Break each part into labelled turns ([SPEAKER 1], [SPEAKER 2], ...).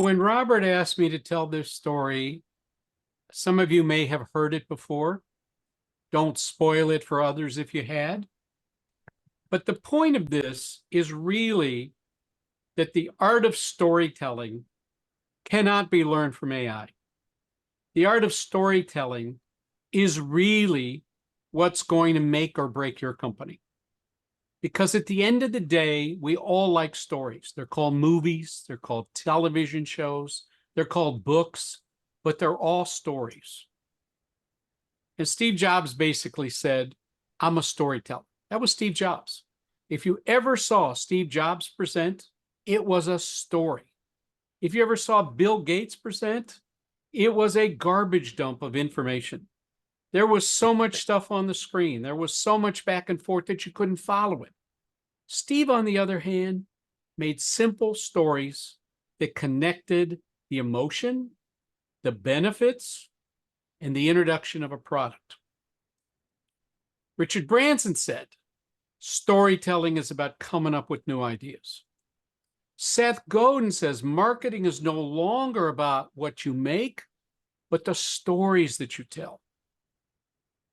[SPEAKER 1] When Robert asked me to tell this story, some of you may have heard it before. Don't spoil it for others if you had. But the point of this is really that the art of storytelling cannot be learned from AI. The art of storytelling is really what's going to make or break your company. Because at the end of the day, we all like stories. They're called movies, they're called television shows, they're called books, but they're all stories. And Steve Jobs basically said, I'm a storyteller. That was Steve Jobs. If you ever saw Steve Jobs present, it was a story. If you ever saw Bill Gates present, it was a garbage dump of information. There was so much stuff on the screen. There was so much back and forth that you couldn't follow it. Steve, on the other hand, made simple stories that connected the emotion, the benefits, and the introduction of a product. Richard Branson said, storytelling is about coming up with new ideas. Seth Godin says, marketing is no longer about what you make, but the stories that you tell.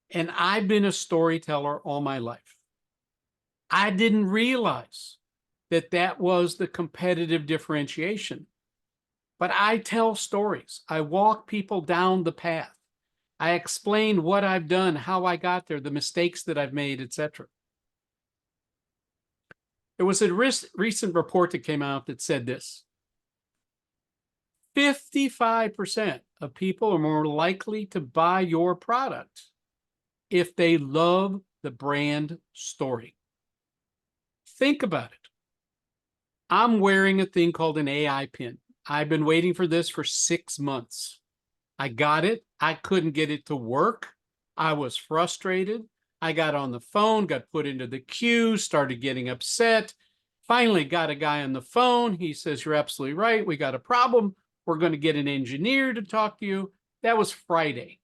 [SPEAKER 1] And I've been a storyteller all my life. I didn't realize that that was the competitive differentiation. But I tell stories. I walk people down the path. I explain what I've done, how I got there, the mistakes that I've made, etc. There was a recent report that came out that said this: 55% of people are more likely to buy your product if they love the brand story. Think about it. I'm wearing a thing called an AI pin. I've been waiting for this for 6 months. I got it. I couldn't get it to work. I was frustrated. I got on the phone, got put into the queue, started getting upset. Finally got a guy on the phone. He says, you're absolutely right. We got a problem. We're going to get an engineer to talk to you. That was Friday.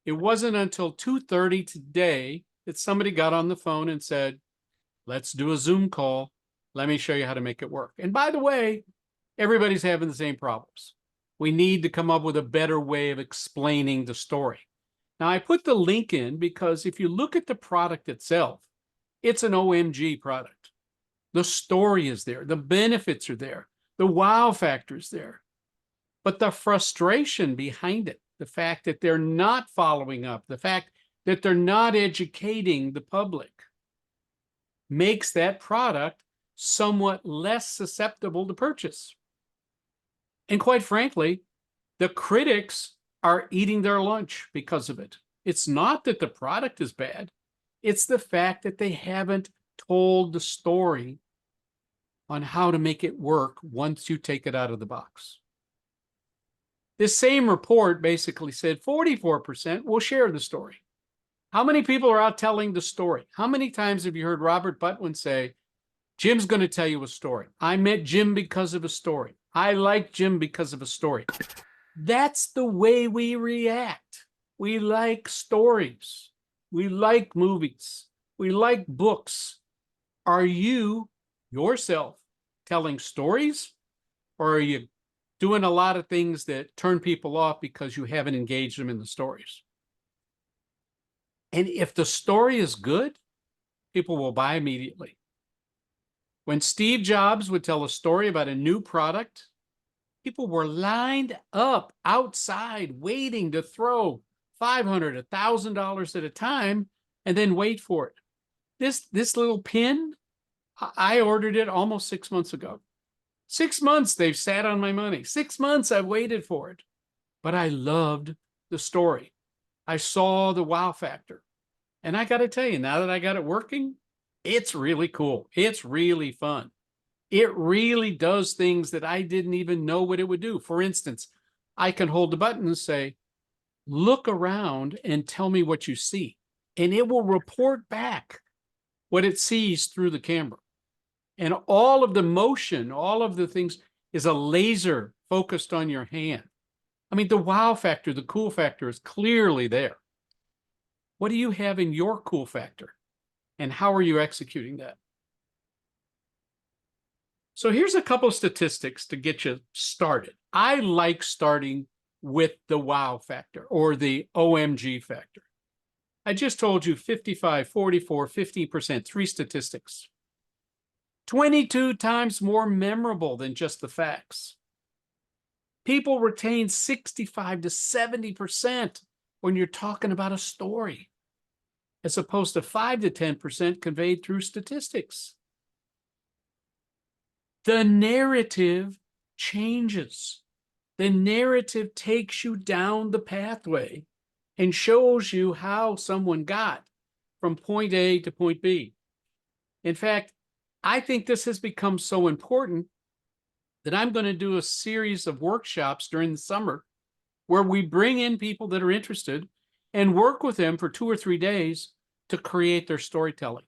[SPEAKER 1] It wasn't until 2:30 today that somebody got on the phone and said, let's do a Zoom call. Let me show you how to make it work. And by the way, everybody's having the same problems. We need to come up with a better way of explaining the story. Now, I put the link in because if you look at the product itself, it's an OMG product. The story is there. The benefits are there. The wow factor is there. But the frustration behind it, the fact that they're not following up, the fact that they're not educating the public, makes that product somewhat less susceptible to purchase. And quite frankly, the critics are eating their lunch because of it. It's not that the product is bad. It's the fact that they haven't told the story on how to make it work once you take it out of the box. This same report basically said 44% will share the story. How many people are out telling the story? How many times have you heard Robert Butwin say, Jim's going to tell you a story. I met Jim because of a story. I like Jim because of a story. That's the way we react. We like stories. We like movies. We like books. Are you yourself telling stories, or are you doing a lot of things that turn people off because you haven't engaged them in the stories? And if the story is good, people will buy immediately. When Steve Jobs would tell a story about a new product, people were lined up outside waiting to throw $500, $1,000 at a time and then wait for it. This little pin, I ordered it almost 6 months ago. 6 months they've sat on my money. 6 months I've waited for it. But I loved the story. I saw the wow factor. And I got to tell you, now that I got it working, it's really cool. It's really fun. It really does things that I didn't even know what it would do. For instance, I can hold the button and say, look around and tell me what you see. And it will report back what it sees through the camera. And all of the motion, all of the things is a laser focused on your hand. I mean, the wow factor, the cool factor is clearly there. What do you have in your cool factor? And how are you executing that? So here's a couple of statistics to get you started. I like starting with the wow factor or the OMG factor. I just told you 55, 44, 15%, three statistics. 22 times more memorable than just the facts. People retain 65 to 70% when you're talking about a story, as opposed to 5 to 10% conveyed through statistics. The narrative changes. The narrative takes you down the pathway and shows you how someone got from point A to point B. In fact, I think this has become so important that I'm going to do a series of workshops during the summer where we bring in people that are interested and work with them for 2 or 3 days to create their storytelling.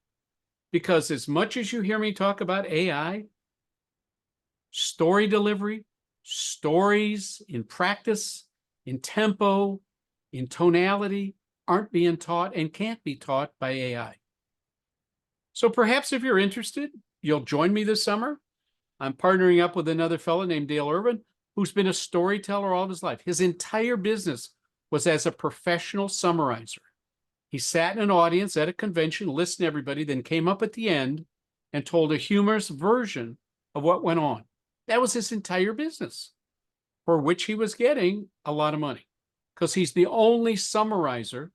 [SPEAKER 1] Because as much as you hear me talk about AI, story delivery, stories in practice, in tempo, in tonality aren't being taught and can't be taught by AI. So perhaps if you're interested, you'll join me this summer. I'm partnering up with another fellow named Dale Irvin, who's been a storyteller all of his life. His entire business was as a professional summarizer. He sat in an audience at a convention, listened to everybody, then came up at the end and told a humorous version of what went on. That was his entire business, for which he was getting a lot of money, because he's the only summarizer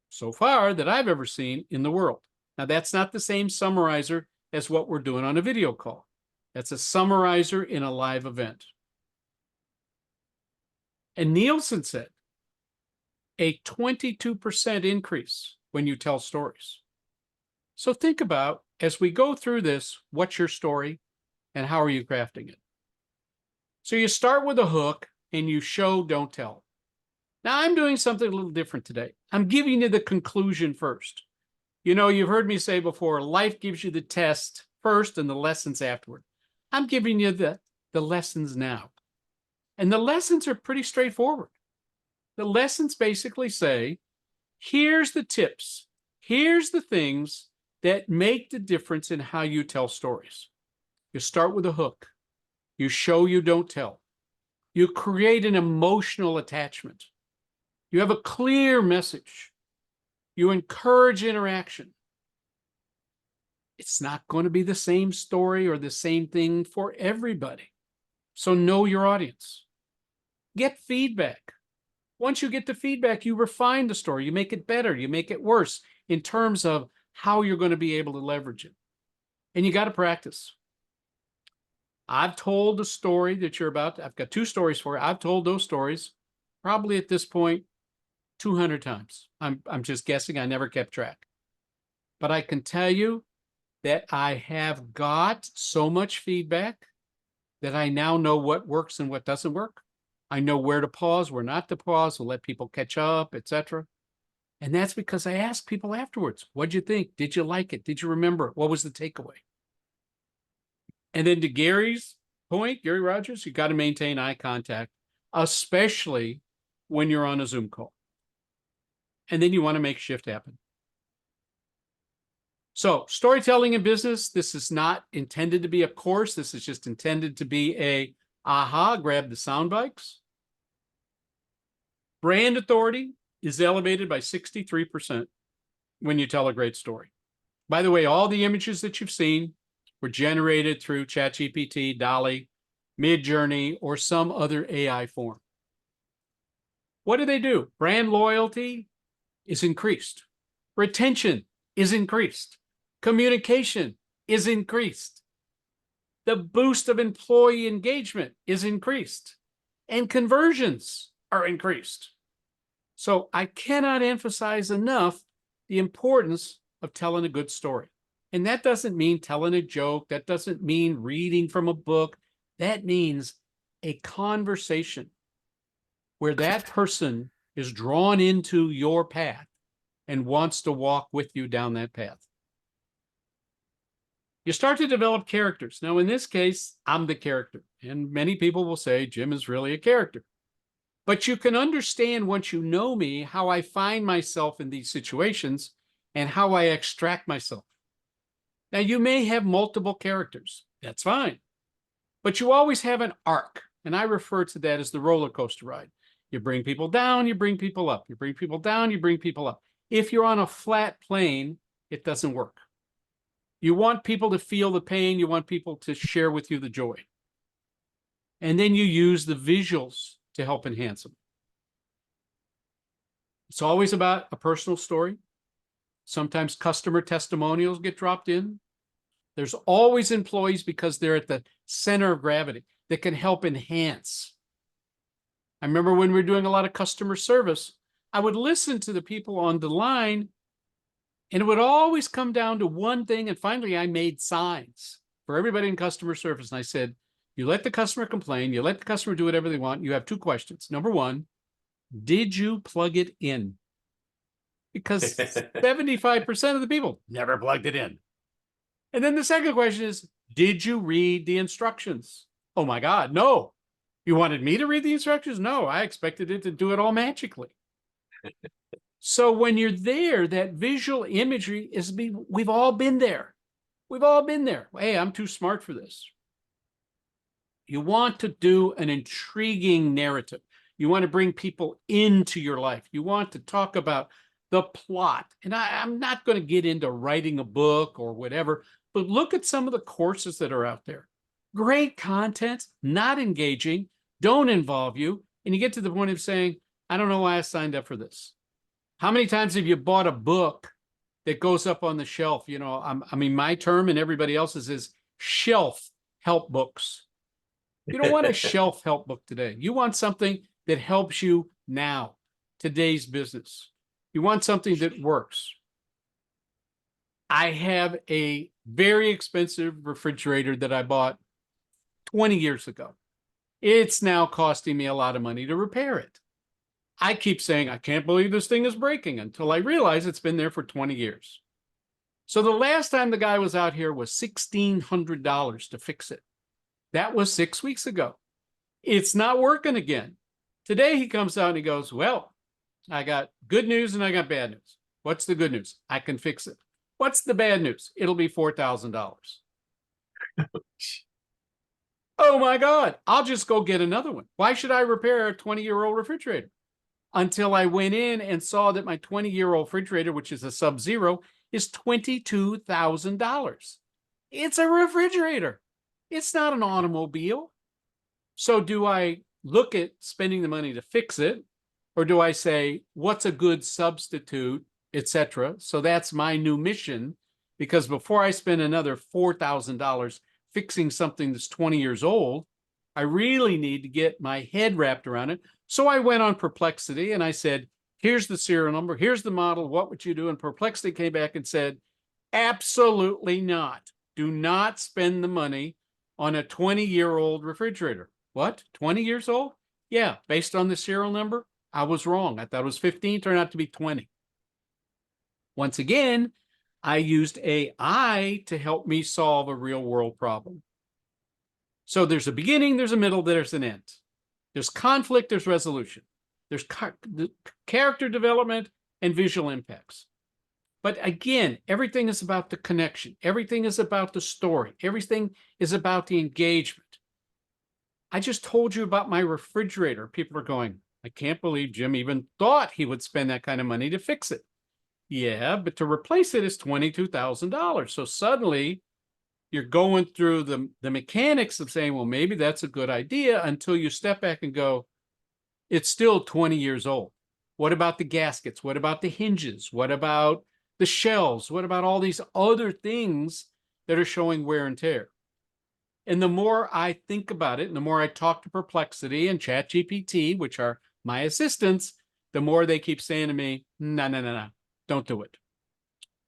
[SPEAKER 1] so far that I've ever seen in the world. Now, that's not the same summarizer as what we're doing on a video call. That's a summarizer in a live event. And Nielsen said a 22% increase when you tell stories. So think about, as we go through this, what's your story and how are you crafting it? So you start with a hook and you show, don't tell. Now I'm doing something a little different today. I'm giving you the conclusion first. You know, you've heard me say before, life gives you the test first and the lessons afterward. I'm giving you the lessons now. And the lessons are pretty straightforward. The lessons basically say, here's the tips. Here's the things that make the difference in how you tell stories. You start with a hook. You show, you don't tell. You create an emotional attachment. You have a clear message. You encourage interaction. It's not going to be the same story or the same thing for everybody. So know your audience. Get feedback. Once you get the feedback, you refine the story. You make it better. You make it worse in terms of how you're going to be able to leverage it. And you got to practice. I've told a story that you're about to, I've got 2 stories for you. I've told those stories probably at this point 200 times. I'm just guessing. I never kept track. But I can tell you that I have got so much feedback that I now know what works and what doesn't work. I know where to pause, where not to pause, to let people catch up, etc. And that's because I ask people afterwards, what'd you think? Did you like it? Did you remember it? What was the takeaway? And then to Gary's point, Gary Rogers, you got to maintain eye contact, especially when you're on a Zoom call. And then you want to make shift happen. So storytelling in business, this is not intended to be a course. This is just intended to be a grab the sound bites. Brand authority is elevated by 63% when you tell a great story. By the way, all the images that you've seen were generated through ChatGPT, DALL-E, Midjourney, or some other AI form. What do? Brand loyalty is increased. Retention is increased. Communication is increased. The boost of employee engagement is increased. And conversions are increased. So I cannot emphasize enough the importance of telling a good story. And that doesn't mean telling a joke. That doesn't mean reading from a book. That means a conversation where that person is drawn into your path and wants to walk with you down that path. You start to develop characters. Now, in this case, I'm the character. And many people will say Jim is really a character. But you can understand, once you know me, how I find myself in these situations and how I extract myself. Now, you may have multiple characters. That's fine. But you always have an arc. And I refer to that as the roller coaster ride. You bring people down, you bring people up. You bring people down, you bring people up. If you're on a flat plane, it doesn't work. You want people to feel the pain. You want people to share with you the joy. And then you use the visuals to help enhance them. It's always about a personal story. Sometimes customer testimonials get dropped in. There's always employees, because they're at the center of gravity, that can help enhance. I remember when we were doing a lot of customer service, I would listen to the people on the line, and it would always come down to one thing. And finally, I made signs for everybody in customer service. And I said, you let the customer complain, you let the customer do whatever they want. You have two questions. Number one, did you plug it in? Because 75% of the people never plugged it in. And then the second question is, did you read the instructions? Oh my God, no. You wanted me to read the instructions? No, I expected it to do it all magically. So when you're there, that visual imagery is, we've all been there. We've all been there. Hey, I'm too smart for this. You want to do an intriguing narrative. You want to bring people into your life. You want to talk about the plot. And I'm not going to get into writing a book or whatever, but look at some of the courses that are out there. Great content, not engaging, don't involve you. And you get to the point of saying, I don't know why I signed up for this. How many times have you bought a book that goes up on the shelf? You know, I mean, my term and everybody else's is shelf help books. You don't want a shelf help book today. You want something that helps you now, today's business. You want something that works. I have a very expensive refrigerator that I bought 20 years ago. It's now costing me a lot of money to repair it. I keep saying, I can't believe this thing is breaking, until I realize it's been there for 20 years. So the last time the guy was out here was $1,600 to fix it. That was 6 weeks ago. It's not working again. Today he comes out and he goes, well, I got good news and I got bad news. What's the good news? I can fix it. What's the bad news? It'll be $4,000. Oh my God, I'll just go get another one. Why should I repair a 20-year-old refrigerator? Until I went in and saw that my 20-year-old refrigerator, which is a Sub-Zero, is $22,000. It's a refrigerator. It's not an automobile. So do I look at spending the money to fix it, or do I say, what's a good substitute, etc.? So that's my new mission, because before I spend another $4,000 fixing something that's 20 years old, I really need to get my head wrapped around it. So I went on Perplexity and I said, here's the serial number, here's the model, what would you do? And Perplexity came back and said, absolutely not. Do not spend the money on a 20-year-old refrigerator. What? 20 years old? Yeah, based on the serial number, I was wrong. I thought it was 15, turned out to be 20. Once again, I used AI to help me solve a real-world problem. So there's a beginning, there's a middle, there's an end. There's conflict, there's resolution. There's character development and visual impacts. But again, everything is about the connection. Everything is about the story. Everything is about the engagement. I just told you about my refrigerator. People are going, I can't believe Jim even thought he would spend that kind of money to fix it. Yeah, but to replace it is $22,000. So suddenly you're going through the mechanics of saying, well, maybe that's a good idea, until you step back and go, it's still 20 years old. What about the gaskets? What about the hinges? What about the shelves? What about all these other things that are showing wear and tear? And the more I think about it, and the more I talk to Perplexity and ChatGPT, which are my assistants, the more they keep saying to me, no, don't do it.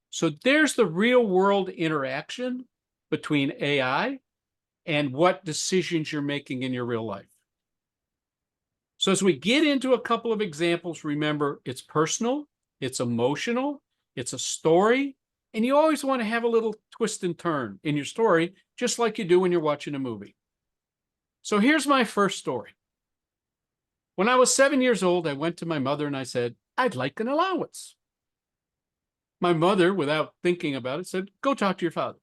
[SPEAKER 1] So there's the real world interaction between AI and what decisions you're making in your real life. So as we get into a couple of examples, remember, it's personal, it's emotional, it's a story, and you always want to have a little twist and turn in your story, just like you do when you're watching a movie. So here's my first story. When I was 7 years old, I went to my mother and I said, I'd like an allowance. My mother, without thinking about it, said, go talk to your father.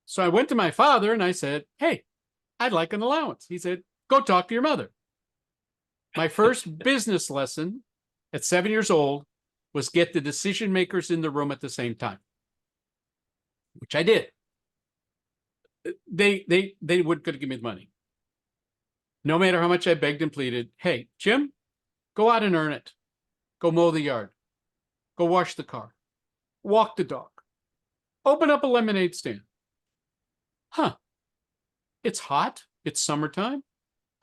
[SPEAKER 1] So I went to my father and I said, hey, I'd like an allowance. He said, go talk to your mother. My first business lesson at 7 years old was get the decision makers in the room at the same time, which I did. They wouldn't give me the money. No matter how much I begged and pleaded, hey, Jim, go out and earn it. Go mow the yard. Go wash the car. Walk the dog. Open up a lemonade stand. Huh. It's hot. It's summertime.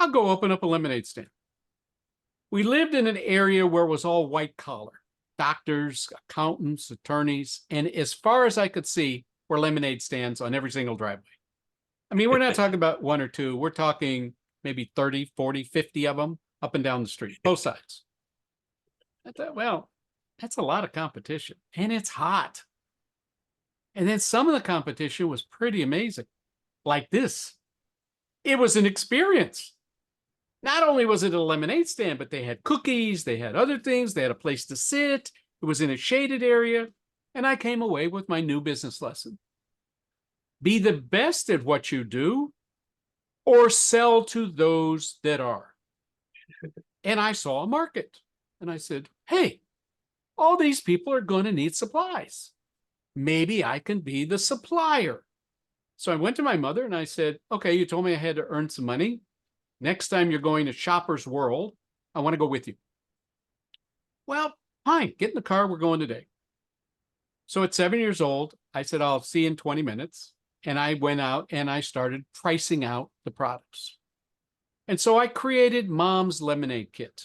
[SPEAKER 1] I'll go open up a lemonade stand. We lived in an area where it was all white collar. Doctors, accountants, attorneys, and as far as I could see, were lemonade stands on every single driveway. I mean, we're not talking about one or two. We're talking maybe 30, 40, 50 of them up and down the street, both sides. I thought, well, that's a lot of competition, and it's hot. And then some of the competition was pretty amazing, like this. It was an experience. Not only was it a lemonade stand, but they had cookies, they had other things, they had a place to sit. It was in a shaded area, and I came away with my new business lesson. Be the best at what you do, or sell to those that are. And I saw a market, and I said, hey, all these people are going to need supplies. Maybe I can be the supplier. So I went to my mother and I said, okay, you told me I had to earn some money. Next time you're going to Shoppers World, I want to go with you. Well, fine, get in the car, we're going today. So at 7 years old, I said, I'll see you in 20 minutes. And I went out and I started pricing out the products. And so I created Mom's Lemonade Kit.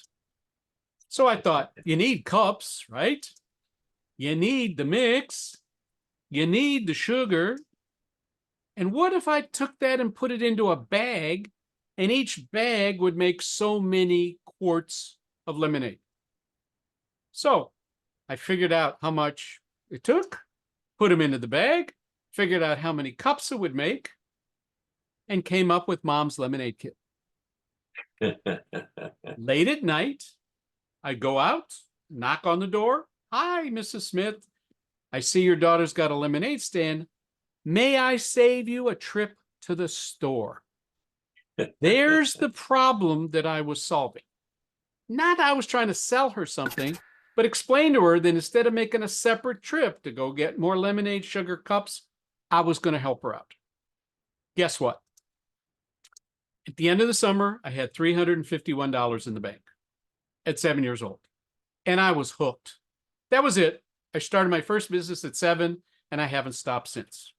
[SPEAKER 1] So I thought, you need cups, right? You need the mix. You need the sugar. And what if I took that and put it into a bag, and each bag would make so many quarts of lemonade? So I figured out how much it took, put them into the bag, figured out how many cups it would make, and came up with Mom's Lemonade Kit. Late at night, I go out, knock on the door. Hi, Mrs. Smith. I see your daughter's got a lemonade stand. May I save you a trip to the store? There's the problem that I was solving. Not that I was trying to sell her something, but explain to her that instead of making a separate trip to go get more lemonade sugar cups, I was going to help her out. Guess what? At the end of the summer, I had $351 in the bank at 7 years old, and I was hooked. That was it. I started my first business at 7, and I haven't stopped since.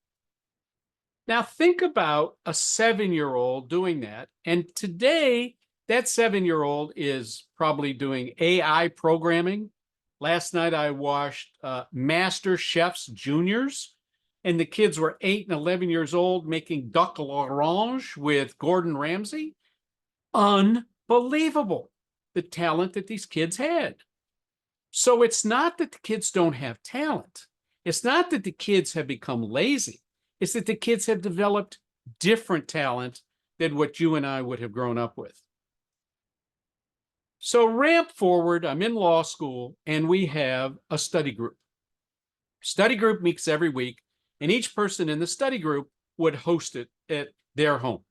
[SPEAKER 1] Now think about a 7-year-old doing that. And today, that 7-year-old is probably doing AI programming. Last night, I watched Master Chefs Juniors, and the kids were 8 and 11 years old making duck l'orange with Gordon Ramsay. Unbelievable, the talent that these kids had. So it's not that the kids don't have talent. It's not that the kids have become lazy. It's that the kids have developed different talent than what you and I would have grown up with. So ramp forward, I'm in law school, and we have a study group. Study group meets every week, and each person in the study group would host it at their home.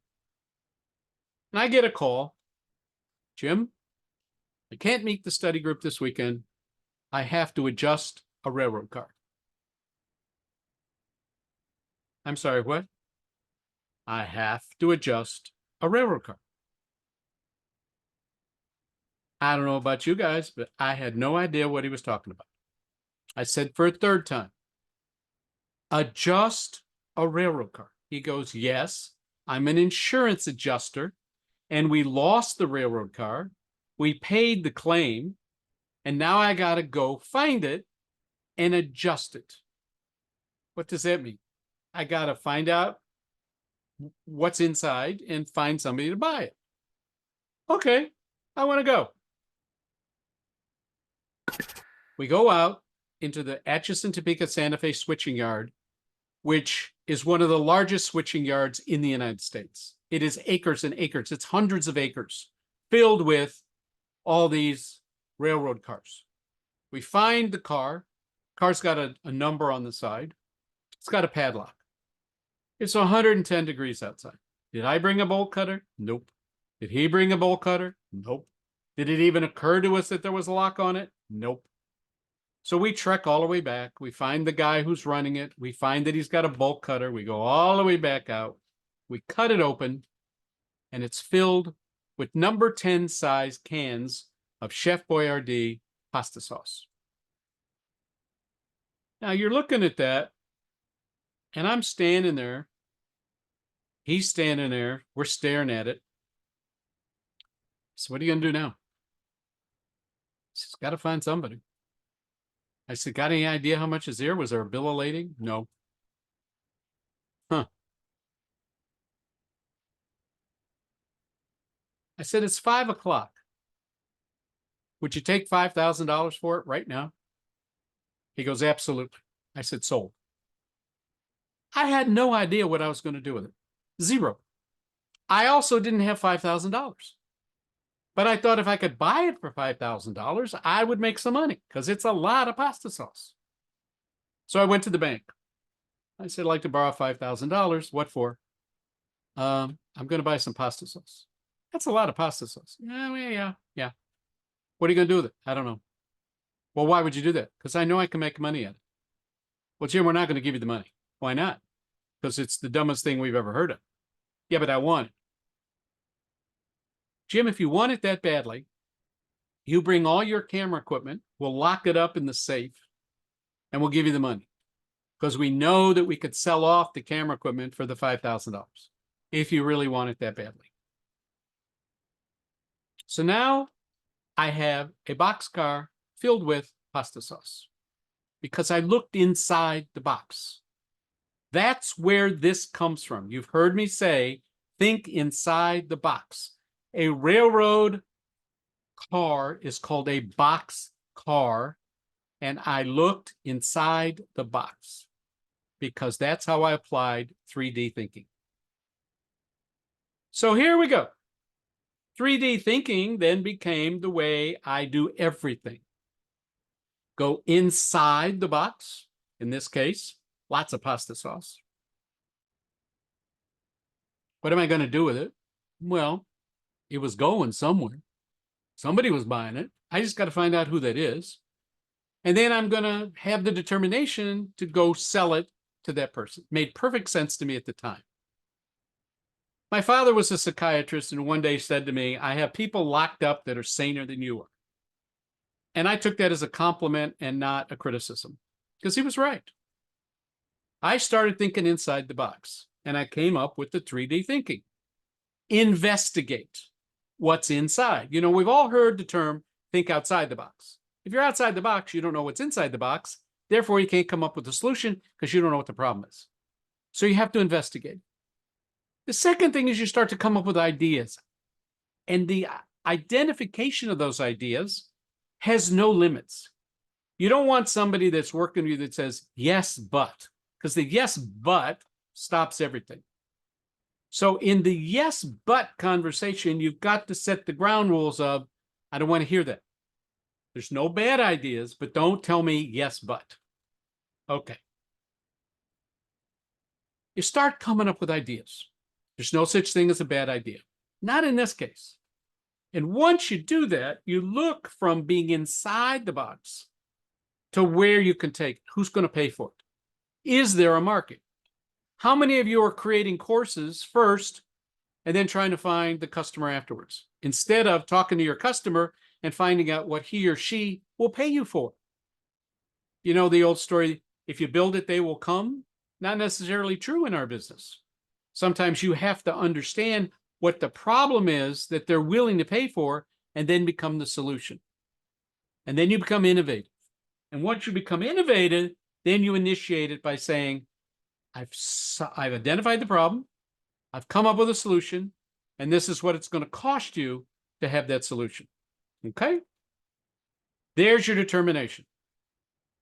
[SPEAKER 1] And I get a call, Jim, I can't meet the study group this weekend. I have to adjust a railroad car. I'm sorry, what? I have to adjust a railroad car. I don't know about you guys, but I had no idea what he was talking about. I said for a third time, adjust a railroad car. He goes, yes, I'm an insurance adjuster, and we lost the railroad car. We paid the claim, and now I got to go find it and adjust it. What does that mean? I got to find out what's inside and find somebody to buy it. Okay, I want to go. We go out into the Atchison, Topeka, Santa Fe switching yard, which is one of the largest switching yards in the United States. It is acres and acres. It's hundreds of acres filled with all these railroad cars. We find the car. Car's got a number on the side. It's got a padlock. It's 110 degrees outside. Did I bring a bolt cutter? Nope. Did he bring a bolt cutter? Nope. Did it even occur to us that there was a lock on it? Nope. So we trek all the way back. We find the guy who's running it. We find that he's got a bolt cutter. We go all the way back out. We cut it open, and it's filled with number 10 size cans of Chef Boyardee pasta sauce. Now you're looking at that, and I'm standing there. He's standing there. We're staring at it. So what are you going to do now? He says, got to find somebody. I said, got any idea how much is there? Was there a bill of lading? No. Huh. I said, it's 5 o'clock. Would you take $5,000 for it right now? He goes, absolutely. I said, sold. I had no idea what I was going to do with it. Zero. I also didn't have $5,000. But I thought if I could buy it for $5,000, I would make some money because it's a lot of pasta sauce. So I went to the bank. I said, I'd like to borrow $5,000. What for? I'm going to buy some pasta sauce. That's a lot of pasta sauce. Yeah. What are you going to do with it? I don't know. Well, why would you do that? Because I know I can make money at it. Well, Jim, we're not going to give you the money. Why not? Because it's the dumbest thing we've ever heard of. Yeah, but I want it. Jim, if you want it that badly, you bring all your camera equipment, we'll lock it up in the safe, and we'll give you the money. Because we know that we could sell off the camera equipment for the $5,000 if you really want it that badly. So now I have a boxcar filled with pasta sauce because I looked inside the box. That's where this comes from. You've heard me say, think inside the box. A railroad car is called a box car, and I looked inside the box because that's how I applied 3D thinking. So here we go. 3D thinking then became the way I do everything. Go inside the box, in this case, lots of pasta sauce. What am I going to do with it? Well, it was going somewhere. Somebody was buying it. I just got to find out who that is. And then I'm going to have the determination to go sell it to that person. Made perfect sense to me at the time. My father was a psychiatrist and one day said to me, I have people locked up that are saner than you are. And I took that as a compliment and not a criticism, because he was right. I started thinking inside the box, and I came up with the 3D thinking. Investigate what's inside. You know, we've all heard the term think outside the box. If you're outside the box, you don't know what's inside the box. Therefore, you can't come up with a solution because you don't know what the problem is. So you have to investigate. The second thing is you start to come up with ideas. And the identification of those ideas has no limits. You don't want somebody that's working with you that says, yes, but, because the yes, but stops everything. So in the yes, but conversation, you've got to set the ground rules of, I don't want to hear that. There's no bad ideas, but don't tell me yes, but. Okay. You start coming up with ideas. There's no such thing as a bad idea. Not in this case. And once you do that, you look from being inside the box to where you can take it. Who's going to pay for it? Is there a market? How many of you are creating courses first and then trying to find the customer afterwards, instead of talking to your customer and finding out what he or she will pay you for? You know the old story, if you build it, they will come? Not necessarily true in our business. Sometimes you have to understand what the problem is that they're willing to pay for and then become the solution. And then you become innovative. And once you become innovative, then you initiate it by saying, I've identified the problem, I've come up with a solution, and this is what it's going to cost you to have that solution. Okay? There's your determination.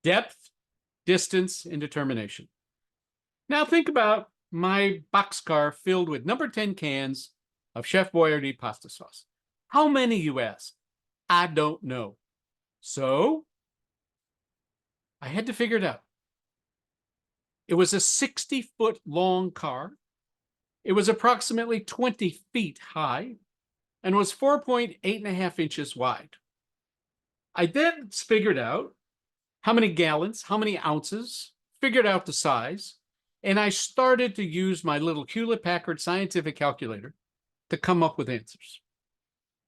[SPEAKER 1] Depth, distance, and determination. Now think about my boxcar filled with number 10 cans of Chef Boyardee pasta sauce. How many, you ask? I don't know. So I had to figure it out. It was a 60-foot long car. It was approximately 20 feet high and was 4.8 and a half inches wide. I then figured out how many gallons, how many ounces, figured out the size, and I started to use my little Hewlett-Packard scientific calculator to come up with answers.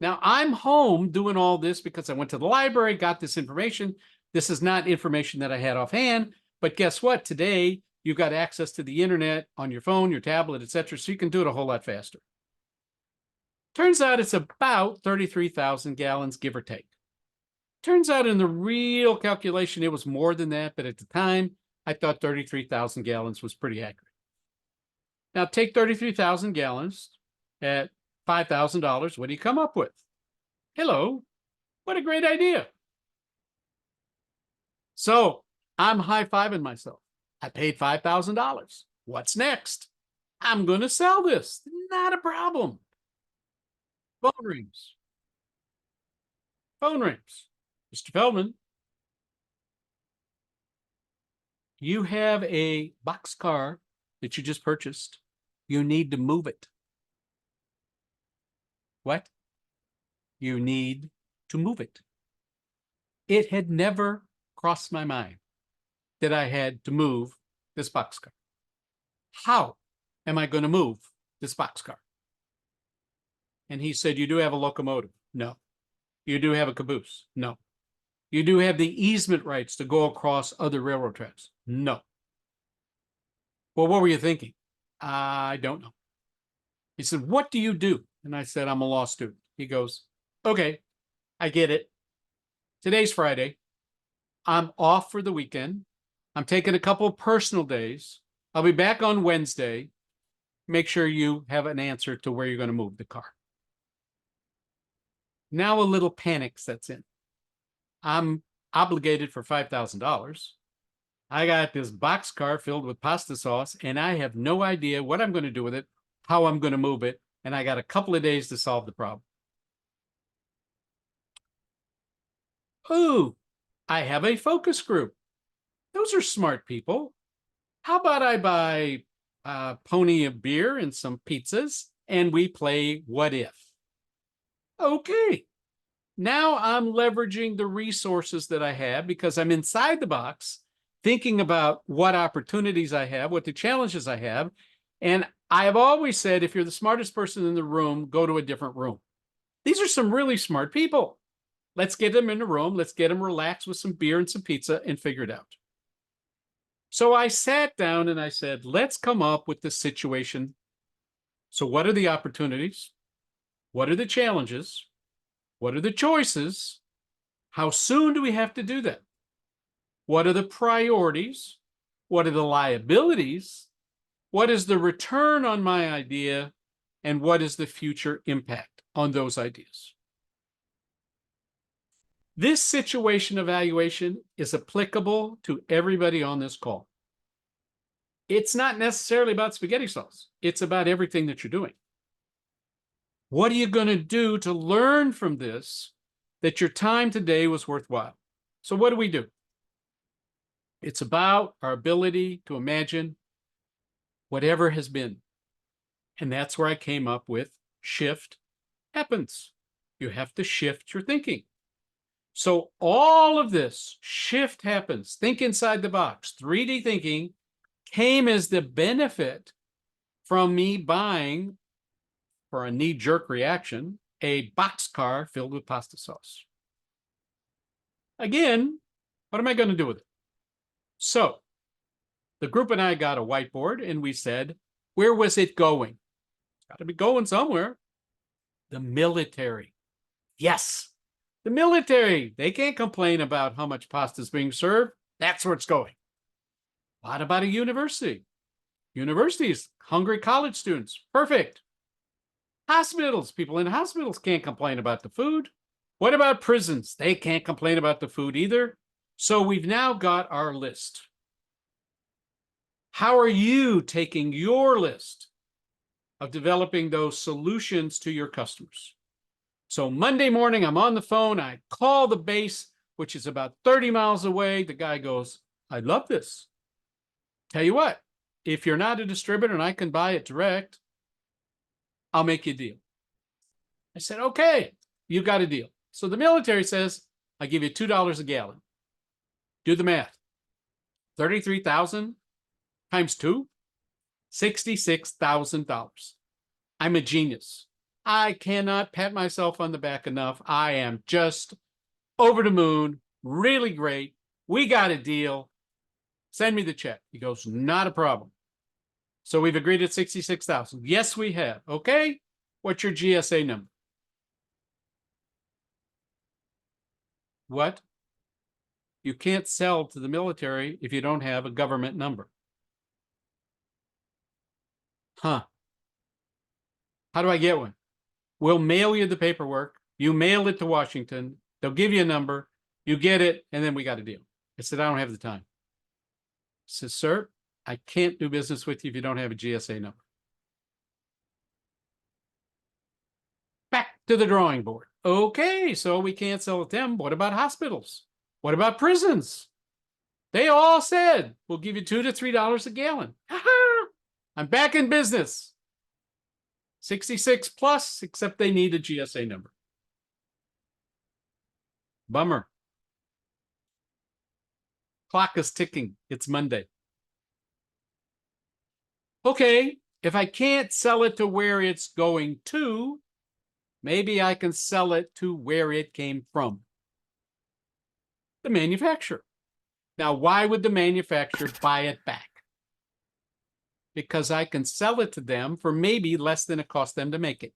[SPEAKER 1] Now, I'm home doing all this because I went to the library, got this information. This is not information that I had offhand, but guess what? Today, you've got access to the internet on your phone, your tablet, etc., so you can do it a whole lot faster. Turns out it's about 33,000 gallons, give or take. Turns out in the real calculation, it was more than that, but at the time, I thought 33,000 gallons was pretty accurate. Now, take 33,000 gallons at $5,000. What do you come up with? Hello, what a great idea. So I'm high-fiving myself. I paid $5,000. What's next? I'm going to sell this. Not a problem. Phone rings. Phone rings. Mr. Feldman, you have a boxcar that you just purchased. You need to move it. What? You need to move it. It had never crossed my mind that I had to move this boxcar. How am I going to move this boxcar? And he said, you do have a locomotive. No. You do have a caboose. No. You do have the easement rights to go across other railroad tracks. No. Well, what were you thinking? I don't know. He said, what do you do? And I said, I'm a law student. He goes, okay, I get it. Today's Friday. I'm off for the weekend. I'm taking a couple of personal days. I'll be back on Wednesday. Make sure you have an answer to where you're going to move the car. Now a little panic sets in. I'm obligated for $5,000. I got this boxcar filled with pasta sauce, and I have no idea what I'm going to do with it, how I'm going to move it, and I got a couple of days to solve the problem. Ooh, I have a focus group. Those are smart people. How about I buy a pony of beer and some pizzas, and we play What If? Okay. Now I'm leveraging the resources that I have because I'm inside the box, thinking about what opportunities I have, what the challenges I have. And I have always said, if you're the smartest person in the room, go to a different room. These are some really smart people. Let's get them in the room. Let's get them relaxed with some beer and some pizza and figure it out. So I sat down and I said, let's come up with the situation. So what are the opportunities? What are the challenges? What are the choices? How soon do we have to do that? What are the priorities? What are the liabilities? What is the return on my idea? And what is the future impact on those ideas? This situation evaluation is applicable to everybody on this call. It's not necessarily about spaghetti sauce. It's about everything that you're doing. What are you going to do to learn from this that your time today was worthwhile? So what do? It's about our ability to imagine whatever has been. And that's where I came up with shift happens. You have to shift your thinking. So all of this shift happens. Think inside the box. 3D thinking came as the benefit from me buying, for a knee-jerk reaction, a boxcar filled with pasta sauce. Again, what am I going to do with it? So the group and I got a whiteboard and we said, where was it going? It's got to be going somewhere. The military. Yes, the military. They can't complain about how much pasta is being served. That's where it's going. What about a university? Universities, hungry college students. Perfect. Hospitals, people in hospitals can't complain about the food. What about prisons? They can't complain about the food either. So we've now got our list. How are you taking your list of developing those solutions to your customers? So Monday morning, I'm on the phone. I call the base, which is about 30 miles away. The guy goes, I love this. Tell you what, if you're not a distributor and I can buy it direct, I'll make you a deal. I said, okay, you got a deal. So the military says, I give you $2 a gallon. Do the math. 33,000 times 2, $66,000. I'm a genius. I cannot pat myself on the back enough. I am just over the moon, really great. We got a deal. Send me the check. He goes, not a problem. So we've agreed at 66,000. Yes, we have. Okay. What's your GSA number? What? You can't sell to the military if you don't have a government number. Huh. How do I get one? We'll mail you the paperwork. You mail it to Washington. They'll give you a number. You get it, and then we got a deal. I said, I don't have the time. He says, sir, I can't do business with you if you don't have a GSA number. Back to the drawing board. Okay, so we can't sell to them. What about hospitals? What about prisons? They all said, we'll give you $2 to $3 a gallon. I'm back in business. 66 plus, except they need a GSA number. Bummer. Clock is ticking. It's Monday. Okay, if I can't sell it to where it's going to, maybe I can sell it to where it came from. The manufacturer. Now, why would the manufacturer buy it back? Because I can sell it to them for maybe less than it cost them to make it.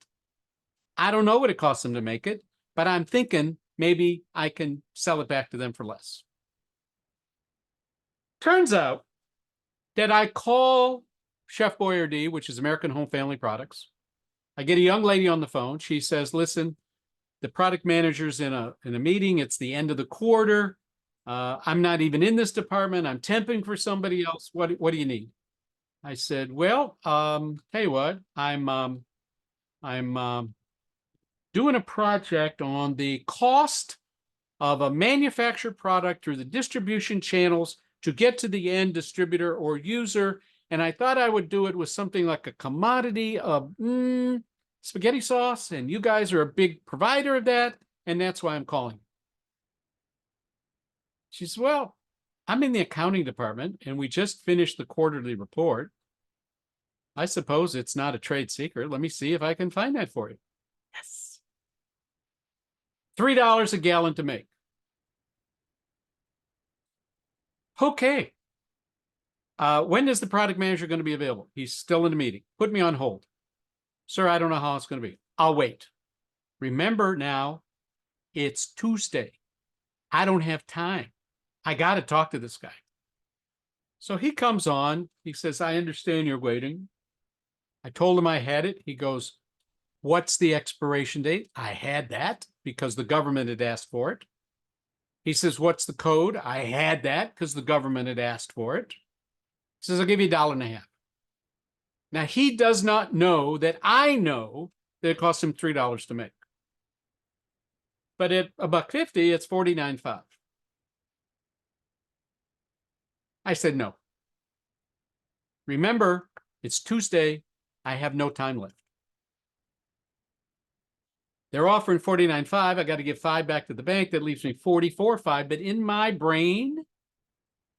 [SPEAKER 1] I don't know what it costs them to make it, but I'm thinking maybe I can sell it back to them for less. Turns out that I call Chef Boyardee, which is American Home Family Products. I get a young lady on the phone. She says, listen, the product manager's in a meeting. It's the end of the quarter. I'm not even in this department. I'm temping for somebody else. What do you need? I said, well, tell you what, I'm doing a project on the cost of a manufactured product through the distribution channels to get to the end distributor or user. And I thought I would do it with something like a commodity of spaghetti sauce. And you guys are a big provider of that. And that's why I'm calling. She says, well, I'm in the accounting department and we just finished the quarterly report. I suppose it's not a trade secret. Let me see if I can find that for you. Yes. $3 a gallon to make. Okay. When is the product manager going to be available? He's still in the meeting. Put me on hold. Sir, I don't know how it's going to be. I'll wait. Remember now, it's Tuesday. I don't have time. I got to talk to this guy. So he comes on. He says, I understand you're waiting. I told him I had it. He goes, what's the expiration date? I had that because the government had asked for it. He says, what's the code? I had that because the government had asked for it. He says, I'll give you $1.50. Now, he does not know that I know that it costs him $3 to make. But at $1.50, it's $49.5. I said, no. Remember, it's Tuesday. I have no time left. They're offering $49.5. I got to give $5 back to the bank. That leaves me $44.5. But in my brain,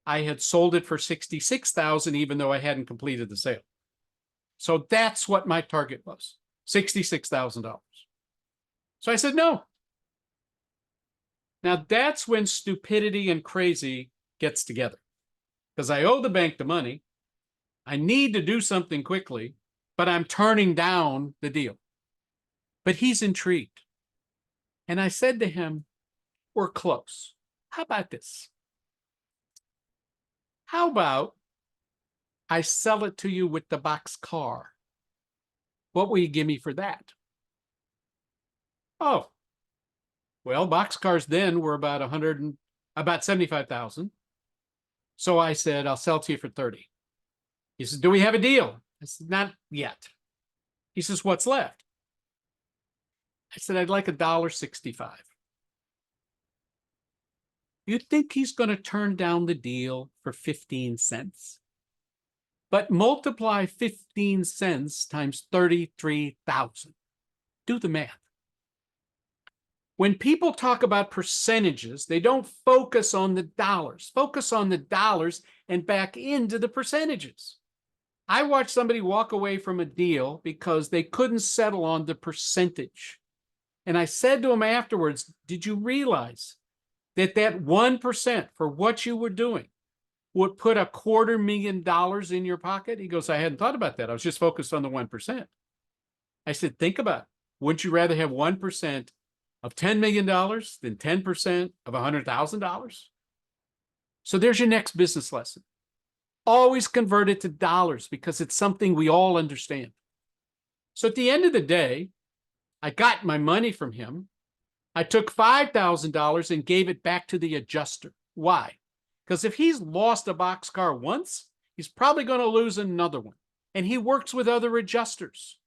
[SPEAKER 1] I had sold it for $66,000, even though I hadn't completed the sale. So that's what my target was, $66,000. So I said, no. Now that's when stupidity and crazy gets together, because I owe the bank the money. I need to do something quickly, but I'm turning down the deal. But he's intrigued. And I said to him, we're close. How about this? How about I sell it to you with the box car? What will you give me for that? Oh, well, box cars then were about about 75,000. So I said, I'll sell to you for 30. He says, do we have a deal? I said, not yet. He says, what's left? I said, I'd like $1.65. You think he's going to turn down the deal for 15 cents? But multiply 15 cents times 33,000. Do the math. When people talk about percentages, they don't focus on the dollars. Focus on the dollars and back into the percentages. I watched somebody walk away from a deal because they couldn't settle on the percentage. And I said to him afterwards, did you realize that 1% for what you were doing would put $250,000 in your pocket? He goes, I hadn't thought about that. I was just focused on the 1%. I said, think about it. Wouldn't you rather have 1% of $10 million than 10% of $100,000? So there's your next business lesson. Always convert it to dollars because it's something we all understand. So at the end of the day, I got my money from him. I took $5,000 and gave it back to the adjuster. Why? Because if he's lost a boxcar once, he's probably going to lose another one. And he works with other adjusters.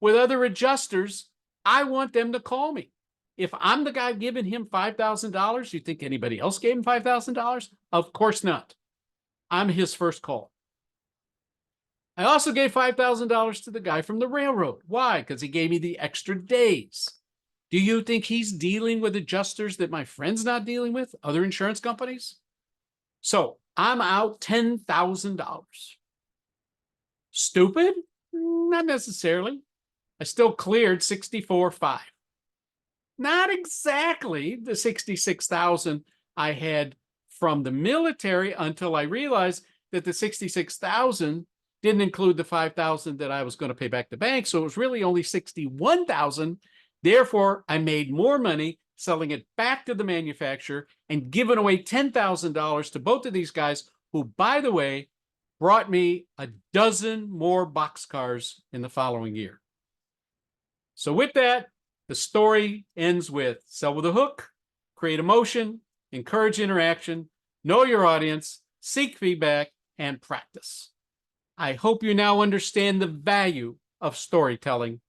[SPEAKER 1] With other adjusters, I want them to call me. If I'm the guy giving him $5,000, you think anybody else gave him $5,000? Of course not. I'm his first call. I also gave $5,000 to the guy from the railroad. Why? Because he gave me the extra days. Do you think he's dealing with adjusters that my friend's not dealing with? Other insurance companies? So I'm out $10,000. Stupid? Not necessarily. I still cleared 64.5. Not exactly the 66,000 I had from the military until I realized that the 66,000 didn't include the 5,000 that I was going to pay back the bank. So it was really only 61,000. Therefore, I made more money selling it back to the manufacturer and giving away $10,000 to both of these guys who, by the way, brought me a dozen more boxcars in the following year. So with that, the story ends with sell with a hook, create emotion, encourage interaction, know your audience, seek feedback, and practice. I hope you now understand the value of storytelling